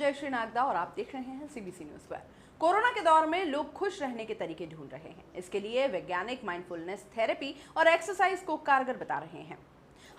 जयश्री नागदा और आप देख रहे हैं सीबीसी न्यूज पर। कोरोना के दौर में लोग खुश रहने के तरीके ढूंढ रहे हैं। इसके लिए वैज्ञानिक माइंडफुलनेस थेरेपी और एक्सरसाइज को कारगर बता रहे हैं।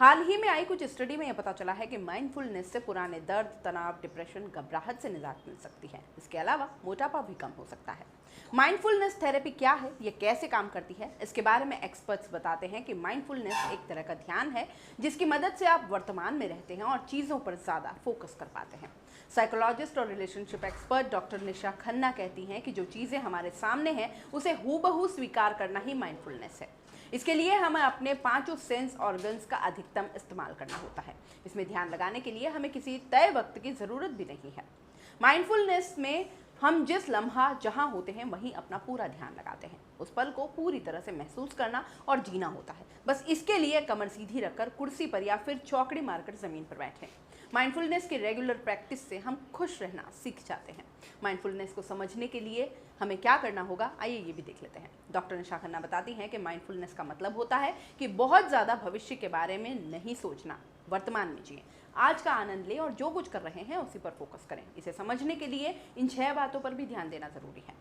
हाल ही में आई कुछ स्टडी में यह पता चला है कि माइंडफुलनेस से पुराने दर्द, तनाव, डिप्रेशन, घबराहट से निजात मिल सकती है। इसके अलावा मोटापा भी कम हो सकता है। माइंडफुलनेस थेरेपी क्या है, ये कैसे काम करती है, इसके बारे में एक्सपर्ट्स बताते हैं कि माइंडफुलनेस एक तरह का ध्यान है जिसकी मदद से आप वर्तमान में रहते हैं और चीज़ों पर ज़्यादा फोकस कर पाते हैं। साइकोलॉजिस्ट और रिलेशनशिप एक्सपर्ट डॉक्टर निशा खन्ना कहती हैं कि जो चीज़ें हमारे सामने हैं उसे हूबहू स्वीकार करना ही माइंडफुलनेस है। इसके लिए हमें अपने 5 सेंस ऑर्गन्स का अधिकतम इस्तेमाल करना होता है। इसमें ध्यान लगाने के लिए हमें किसी तय वक्त की ज़रूरत भी नहीं है। माइंडफुलनेस में हम जिस लम्हा जहां होते हैं वहीं अपना पूरा ध्यान लगाते हैं। उस पल को पूरी तरह से महसूस करना और जीना होता है। बस इसके लिए कमर सीधी रखकर कुर्सी पर या फिर चौकड़ी मारकर ज़मीन पर बैठें। माइंडफुलनेस की रेगुलर प्रैक्टिस से हम खुश रहना सीख जाते हैं। माइंडफुलनेस को समझने के लिए हमें क्या करना होगा, आइए ये भी देख लेते हैं। डॉक्टर निशा खन्ना बताती हैं कि माइंडफुलनेस का मतलब होता है कि बहुत ज़्यादा भविष्य के बारे में नहीं सोचना, वर्तमान में जिए, आज का आनंद लें और जो कुछ कर रहे हैं उसी पर फोकस करें। इसे समझने के लिए इन 6 बातों पर भी ध्यान देना जरूरी है।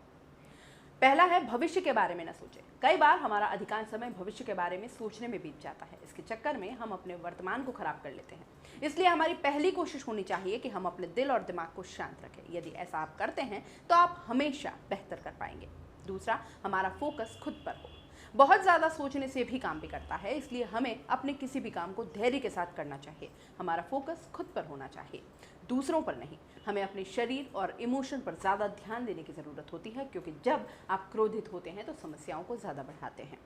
पहला है भविष्य के बारे में न सोचें। कई बार हमारा अधिकांश समय भविष्य के बारे में सोचने में बीत जाता है। इसके चक्कर में हम अपने वर्तमान को खराब कर लेते हैं। इसलिए हमारी पहली कोशिश होनी चाहिए कि हम अपने दिल और दिमाग को शांत रखें। यदि ऐसा आप करते हैं तो आप हमेशा बेहतर कर पाएंगे। दूसरा, हमारा फोकस खुद पर हो। बहुत ज़्यादा सोचने से भी काम बिगड़ता है, इसलिए हमें अपने किसी भी काम को धैर्य के साथ करना चाहिए। हमारा फोकस खुद पर होना चाहिए, दूसरों पर नहीं। हमें अपने शरीर और इमोशन पर ज़्यादा ध्यान देने की ज़रूरत होती है, क्योंकि जब आप क्रोधित होते हैं तो समस्याओं को ज़्यादा बढ़ाते हैं।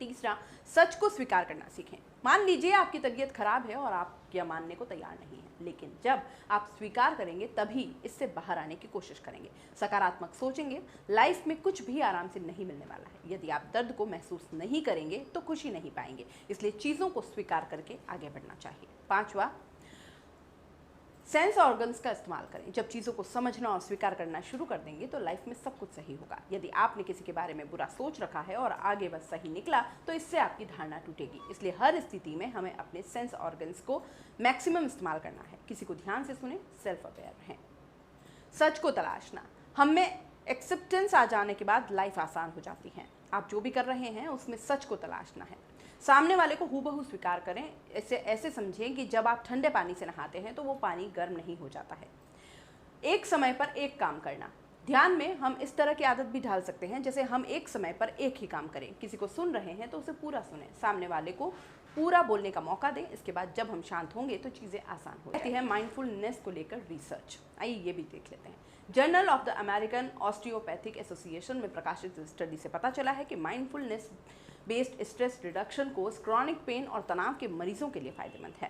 तीसरा, सच को स्वीकार करना सीखें। मान लीजिए आपकी तबीयत खराब है और आप यह मानने को तैयार नहीं है, लेकिन जब आप स्वीकार करेंगे तभी इससे बाहर आने की कोशिश करेंगे। सकारात्मक सोचेंगे। लाइफ में कुछ भी आराम से नहीं मिलने वाला है। यदि आप दर्द को महसूस नहीं करेंगे तो खुशी नहीं पाएंगे। इसलिए चीज़ों को स्वीकार करके आगे बढ़ना चाहिए। पांचवा, सेंस ऑर्गन्स का इस्तेमाल करें। जब चीज़ों को समझना और स्वीकार करना शुरू कर देंगे तो लाइफ में सब कुछ सही होगा। यदि आपने किसी के बारे में बुरा सोच रखा है और आगे बस सही निकला तो इससे आपकी धारणा टूटेगी। इसलिए हर स्थिति में हमें अपने सेंस ऑर्गन्स को मैक्सिमम इस्तेमाल करना है। किसी को ध्यान से सुने, सेल्फ अवेयर रहें। सच को तलाशना। हम में एक्सेप्टेंस आ जाने के बाद लाइफ आसान हो जाती है। आप जो भी कर रहे हैं उसमें सच को तलाशना है। सामने वाले को हूबहू स्वीकार करें। ऐसे समझें कि जब आप ठंडे पानी से नहाते हैं तो वो पानी गर्म नहीं हो जाता है। एक समय पर एक काम करना। ध्यान में हम इस तरह की आदत भी डाल सकते हैं, जैसे हम एक समय पर एक ही काम करें। किसी को सुन रहे हैं तो उसे पूरा सुनें। सामने वाले को पूरा बोलने का मौका दें। इसके बाद जब हम शांत होंगे तो चीज़ें आसान हो जाती है। माइंडफुलनेस को लेकर रिसर्च, आइए ये भी देख लेते हैं। Journal of the American osteopathic association में प्रकाशित स्टडी से पता चला है कि mindfulness based stress reduction course chronic pain और तनाव के मरीजों के लिए फायदेमंद है।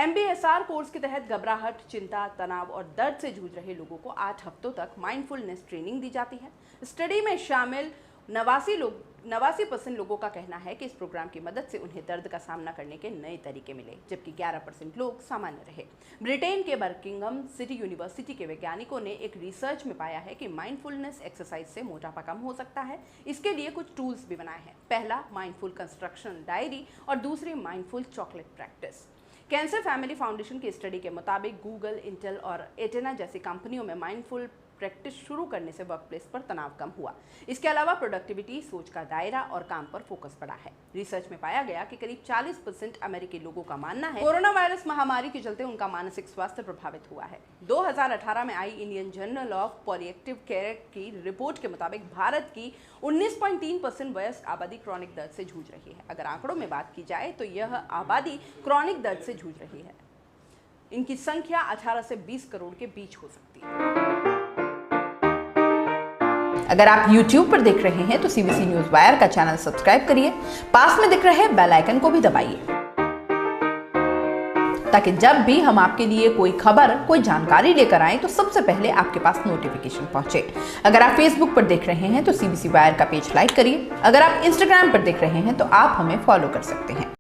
MBSR कोर्स के तहत घबराहट, चिंता, तनाव और दर्द से जूझ रहे लोगों को 8 हफ्तों तक माइंडफुलनेस ट्रेनिंग दी जाती है। स्टडी में शामिल 89% लोगों का कहना है कि इस प्रोग्राम की मदद से उन्हें दर्द का सामना करने के नए तरीके मिले, जबकि 11% लोग सामान्य रहे। ब्रिटेन के बर्किंघम सिटी यूनिवर्सिटी के वैज्ञानिकों ने एक रिसर्च में पाया है कि माइंडफुलनेस एक्सरसाइज से मोटापा कम हो सकता है। इसके लिए कुछ टूल्स भी बनाए हैं। पहला, माइंडफुल कंस्ट्रक्शन डायरी और दूसरी, mindful chocolate practice. Cancer family foundation की स्टडी के मुताबिक गूगल, इंटेल और एटेना जैसी कंपनियों में माइंडफुल प्रैक्टिस शुरू करने से वर्कप्लेस पर तनाव कम हुआ। इसके अलावा प्रोडक्टिविटी, सोच का दायरा और काम पर फोकस बढ़ा है। रिसर्च में पाया गया कि करीब 40% अमेरिकी लोगों का मानना है कोरोना वायरस महामारी के चलते उनका मानसिक स्वास्थ्य प्रभावित हुआ है। 2018 में आई इंडियन जर्नल ऑफ पॉलिएटिव केयर की रिपोर्ट के मुताबिक भारत की 19.3% वयस्क आबादी क्रॉनिक दर्द से जूझ रही है। अगर आंकड़ों में बात की जाए तो यह आबादी क्रॉनिक दर्द से जूझ रही है। इनकी संख्या 18 से 20 करोड़ के बीच हो सकती है। अगर आप YouTube पर देख रहे हैं तो CBC न्यूज वायर का चैनल सब्सक्राइब करिए। पास में दिख रहे बेल आइकन को भी दबाइए, ताकि जब भी हम आपके लिए कोई खबर, कोई जानकारी लेकर आए तो सबसे पहले आपके पास नोटिफिकेशन पहुंचे। अगर आप Facebook पर देख रहे हैं तो CBC वायर का पेज लाइक करिए। अगर आप Instagram पर देख रहे हैं तो आप हमें फॉलो कर सकते हैं।